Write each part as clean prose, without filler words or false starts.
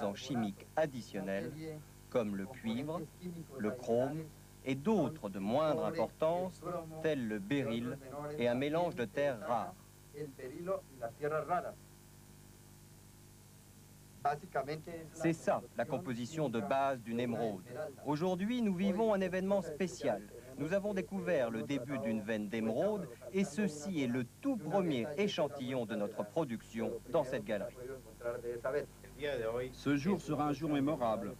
en chimiques additionnels comme le cuivre, le chrome et d'autres de moindre importance tels le béryl et un mélange de terres rares. C'est ça, la composition de base d'une émeraude. Aujourd'hui, nous vivons un événement spécial. Nous avons découvert le début d'une veine d'émeraude et ceci est le tout premier échantillon de notre production dans cette galerie. Ce jour sera un jour mémorable.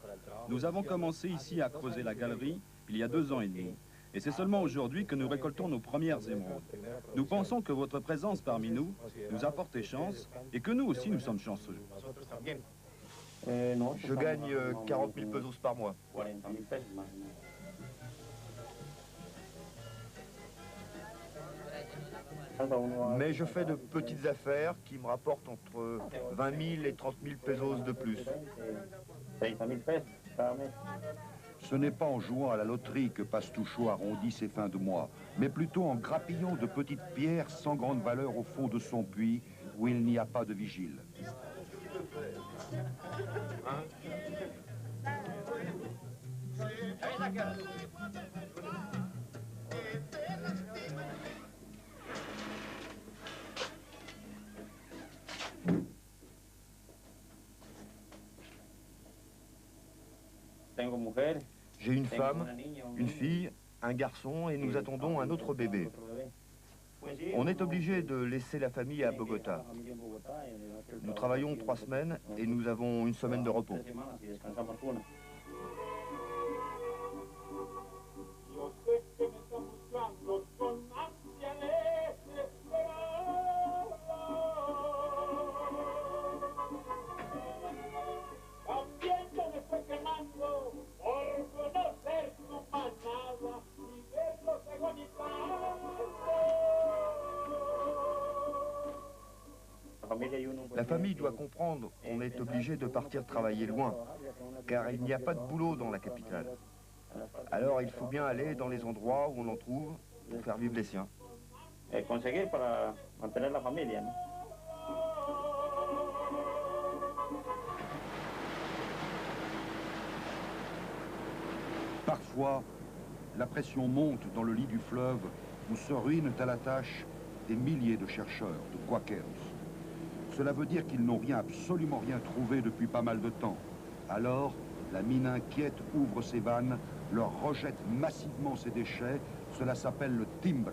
Nous avons commencé ici à creuser la galerie il y a 2 ans et demi. Et c'est seulement aujourd'hui que nous récoltons nos premières émeraudes. Nous pensons que votre présence parmi nous nous a porté chance et que nous aussi nous sommes chanceux. Je gagne 40 000 pesos par mois. Mais je fais de petites affaires qui me rapportent entre 20 000 et 30 000 pesos de plus. Ce n'est pas en jouant à la loterie que Pastucho arrondit ses fins de mois, mais plutôt en grappillant de petites pierres sans grande valeur au fond de son puits où il n'y a pas de vigile. J'ai une femme, une fille, un garçon et nous attendons un autre bébé. On est obligé de laisser la famille à Bogota. Nous travaillons 3 semaines et nous avons 1 semaine de repos. La famille doit comprendre qu'on est obligé de partir travailler loin, car il n'y a pas de boulot dans la capitale. Alors il faut bien aller dans les endroits où on en trouve pour faire vivre les siens. Parfois, la pression monte dans le lit du fleuve où se ruinent à la tâche des milliers de chercheurs, de guaqueros. Cela veut dire qu'ils n'ont absolument rien trouvé depuis pas mal de temps. Alors, la mine inquiète ouvre ses vannes, leur rejette massivement ses déchets. Cela s'appelle le timbre.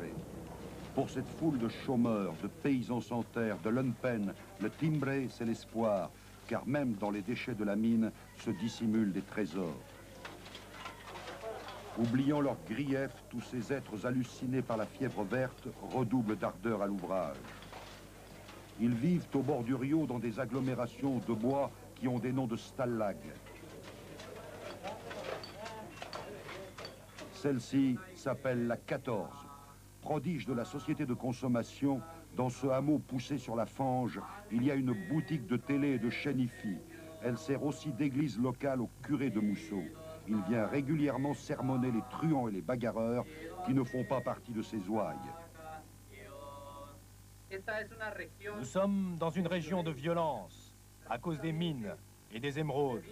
Pour cette foule de chômeurs, de paysans sans terre, de lumpen, le timbre, c'est l'espoir, car même dans les déchets de la mine se dissimulent des trésors. Oubliant leurs griefs, tous ces êtres hallucinés par la fièvre verte redoublent d'ardeur à l'ouvrage. Ils vivent au bord du Rio dans des agglomérations de bois qui ont des noms de stalags. Celle-ci s'appelle la 14. Prodige de la société de consommation, dans ce hameau poussé sur la fange, il y a une boutique de télé et de chaîne IFI. Elle sert aussi d'église locale au curé de Mousseau. Il vient régulièrement sermonner les truands et les bagarreurs qui ne font pas partie de ses ouailles. Nous sommes dans une région de violence à cause des mines et des émeraudes.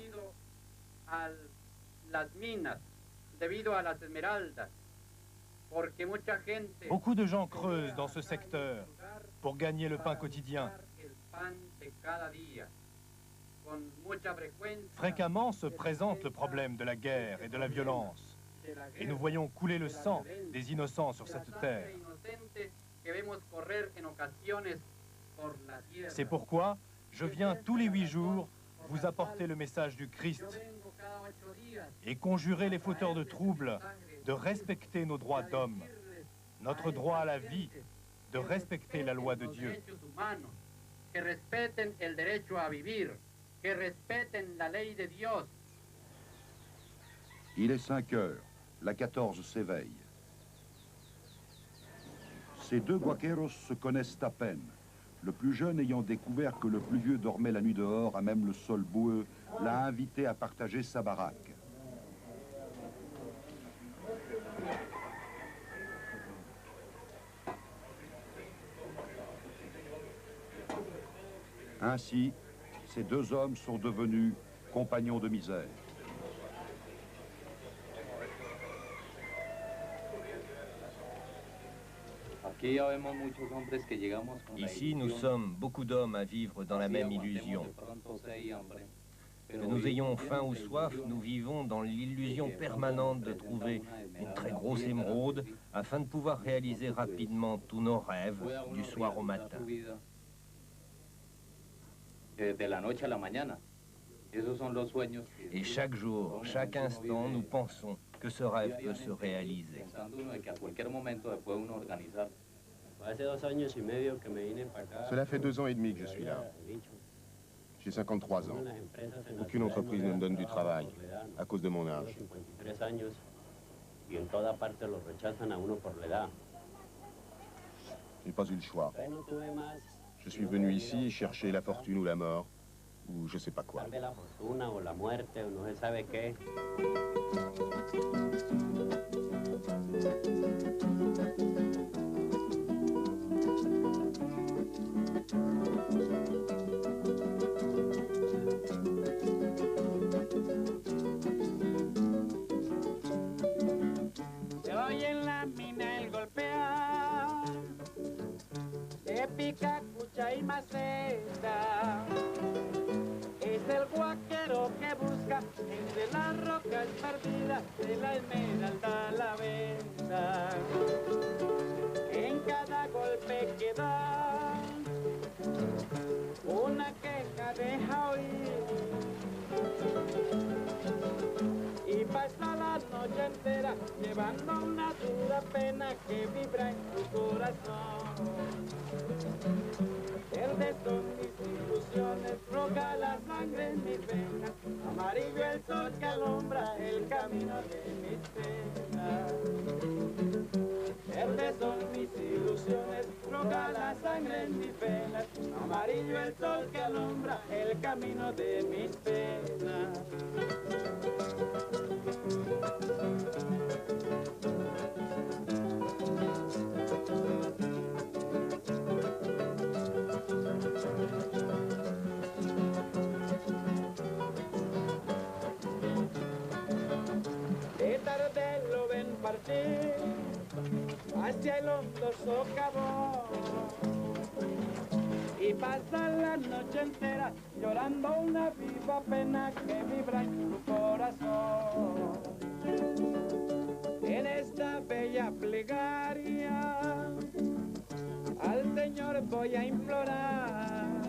Beaucoup de gens creusent dans ce secteur pour gagner le pain quotidien. Fréquemment se présente le problème de la guerre et de la violence. Et nous voyons couler le sang des innocents sur cette terre. C'est pourquoi je viens tous les 8 jours vous apporter le message du Christ et conjurer les fauteurs de troubles de respecter nos droits d'homme, notre droit à la vie, de respecter la loi de Dieu. Il est 5 heures. La 14 s'éveille. Ces 2 guaqueros se connaissent à peine. Le plus jeune ayant découvert que le plus vieux dormait la nuit dehors, à même le sol boueux, l'a invité à partager sa baraque. Ainsi, ces 2 hommes sont devenus compagnons de misère. Ici, nous sommes beaucoup d'hommes à vivre dans la même illusion. Que nous ayons faim ou soif, nous vivons dans l'illusion permanente de trouver une très grosse émeraude afin de pouvoir réaliser rapidement tous nos rêves du soir au matin. Et chaque jour, chaque instant, nous pensons que ce rêve peut se réaliser. Cela fait 2 ans et demi que je suis là. J'ai 53 ans. Aucune entreprise ne me donne du travail à cause de mon âge. Je n'ai pas eu le choix. Je suis venu ici chercher la fortune ou la mort, ou je sais pas quoi. Y maceta es el guaquero que busca entre las rocas perdidas de la esmeralda la venta. En cada golpe que da una queja deja oír y pasa la noche entera llevando una dura pena que vibra en tu corazón. Verdes son mis ilusiones, roja la sangre en mis venas, amarillo el sol que alumbra el camino de mis penas. Verdes son mis ilusiones, roja la sangre en mis venas, amarillo el sol que alumbra el camino de mis penas. Hacia el hondo socavón y pasa la noche entera llorando una viva pena que vibra en tu corazón. En esta bella plegaria al Señor voy a implorar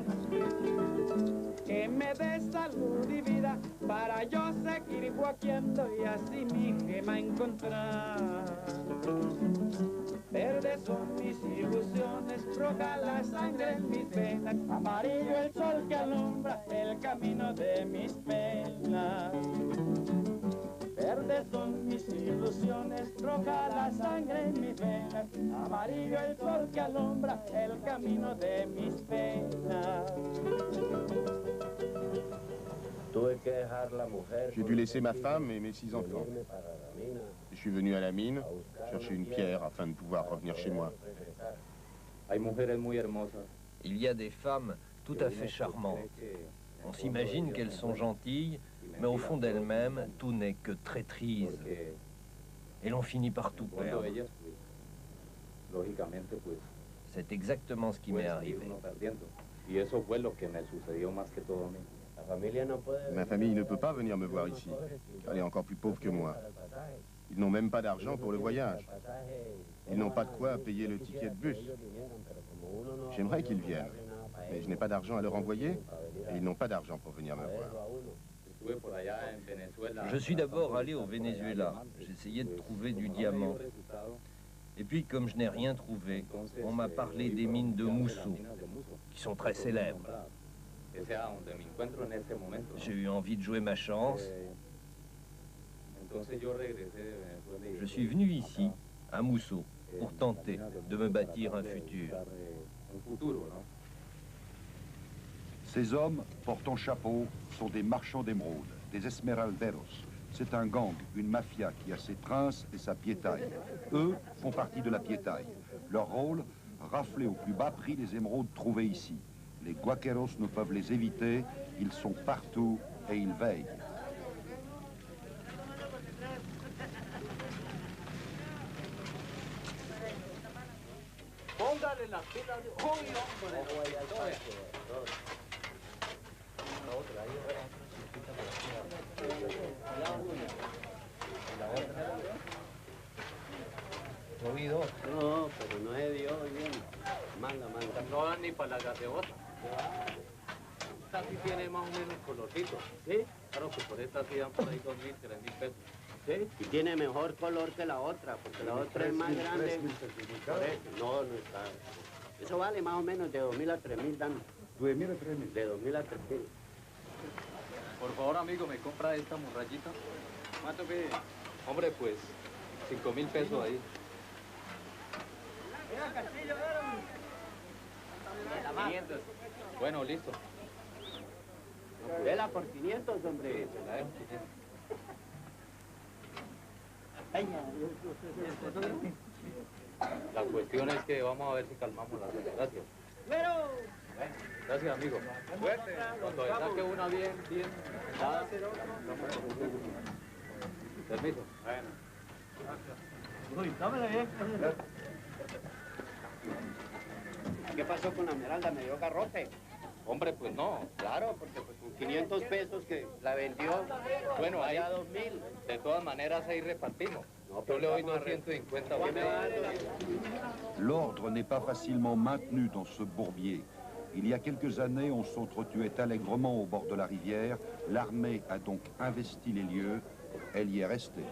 que me dé salud y vida para yo seguir guaqueando y así mi gema encontrar. Verdes son mis ilusiones, roja la sangre en mis venas, amarillo el sol que alumbra el camino de mis penas. Verdes son mis ilusiones, roja la sangre en mis venas, amarillo el sol que alumbra el camino de mis penas. J'ai dû laisser ma femme et mes 6 enfants. Je suis venu à la mine chercher une pierre afin de pouvoir revenir chez moi. Il y a des femmes tout à fait charmantes. On s'imagine qu'elles sont gentilles, mais au fond d'elles-mêmes, tout n'est que traîtrise. Et l'on finit par tout perdre. C'est exactement ce qui m'est arrivé. Ma famille ne peut pas venir me voir ici, car elle est encore plus pauvre que moi. Ils n'ont même pas d'argent pour le voyage. Ils n'ont pas de quoi payer le ticket de bus. J'aimerais qu'ils viennent, mais je n'ai pas d'argent à leur envoyer et ils n'ont pas d'argent pour venir me voir. Je suis d'abord allé au Venezuela. J'essayais de trouver du diamant. Et puis, comme je n'ai rien trouvé, on m'a parlé des mines de Mousso, qui sont très célèbres. J'ai eu envie de jouer ma chance. Je suis venu ici, à Mousso, pour tenter de me bâtir un futur. Ces hommes, portant chapeau, sont des marchands d'émeraudes, des esmeralderos. C'est un gang, une mafia qui a ses princes et sa piétaille. Eux font partie de la piétaille. Leur rôle, rafler au plus bas prix les émeraudes trouvées ici. Les guaqueros ne peuvent les éviter, ils sont partout et ils veillent. No, pero no se dio bien. Manga. No dan ni para la gaseosa. Esta sí tiene más o menos colorcito. ¿Sí? Claro que por esta sí dan por ahí 2.000, 3.000 pesos. ¿Sí? Y tiene mejor color que la otra, porque la otra es más grande. Por eso. No está. Eso vale más o menos de 2.000 a 3.000 dan. ¿2.000 a 3.000? De 2.000 a 3.000. Por favor, amigo, ¿me compra esta morrayita? ¿Cuánto pide? Hombre, pues 5.000 pesos ahí. 500. Bueno, listo. Dela por 500, hombre. Se la dejo 500. La cuestión es que vamos a ver si calmamos las desgracias. Bueno, gracias, amigo. Suerte. Cuando le saque una bien. Permiso. ¿Qué pasó con la Esmeralda? ¿Me dio garrote? Hombre, pues no. Claro, porque pues con 500 pesos que la vendió, Bueno, ahí a 2.000. de todas maneras ahí repartimos. Yo le doy 250. ¿Qué me va a dar? L'ordre n'est pas facilement maintenu dans ce bourbier. Il y a quelques années, on s'entretuait allègrement au bord de la rivière. L'armée a donc investi les lieux. Elle y est restée.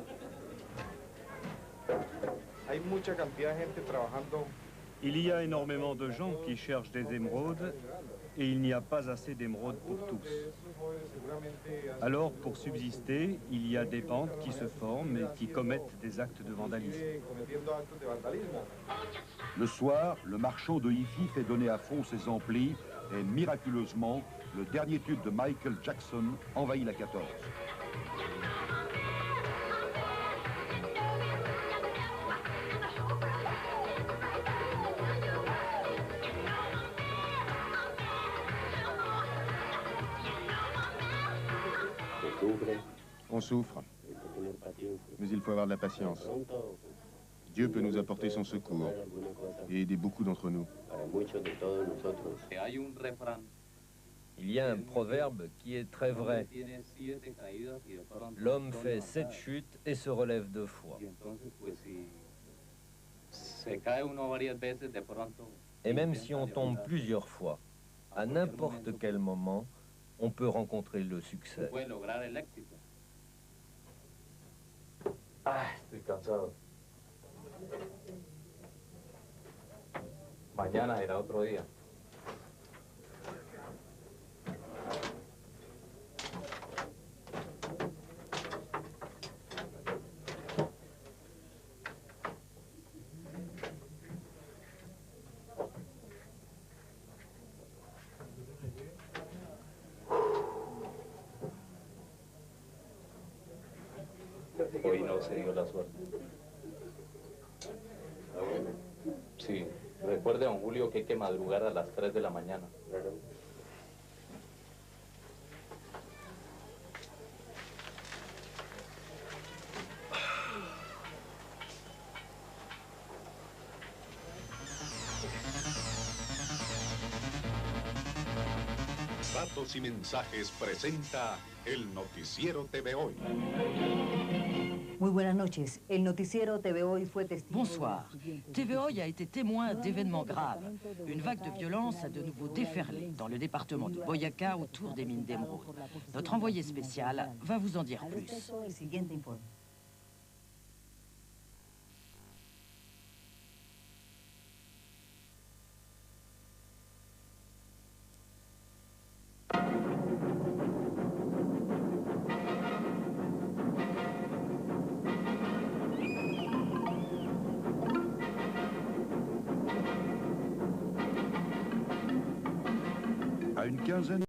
Hay mucha cantidad de gente trabajando. Il y a énormément de gens qui cherchent des émeraudes et il n'y a pas assez d'émeraudes pour tous. Alors, pour subsister, il y a des bandes qui se forment et qui commettent des actes de vandalisme. Le soir, le marchand de hi-fi fait donner à fond ses amplis et miraculeusement, le dernier tube de Michael Jackson envahit la 14. On souffre, mais il faut avoir de la patience. Dieu peut nous apporter son secours et aider beaucoup d'entre nous. Il y a un proverbe qui est très vrai. L'homme fait 7 chutes et se relève 2 fois. Et même si on tombe plusieurs fois, à n'importe quel moment, on peut rencontrer le succès. Ah, estoy cansado. Mañana será otro día. Hoy no se dio la suerte. Sí, recuerde, don Julio, que hay que madrugar a las 3 de la mañana. Datos y Mensajes presenta el Noticiero TV Hoy. Muy buenas noches. El Noticiero TV Hoy fue testigo... Bonsoir. TV Hoy a été témoin d'événements graves. Une vague de violence a de nouveau déferlé dans le département du Boyacá autour des mines d'émeraude. Notre envoyé spécial va vous en dire plus. À une quinzaine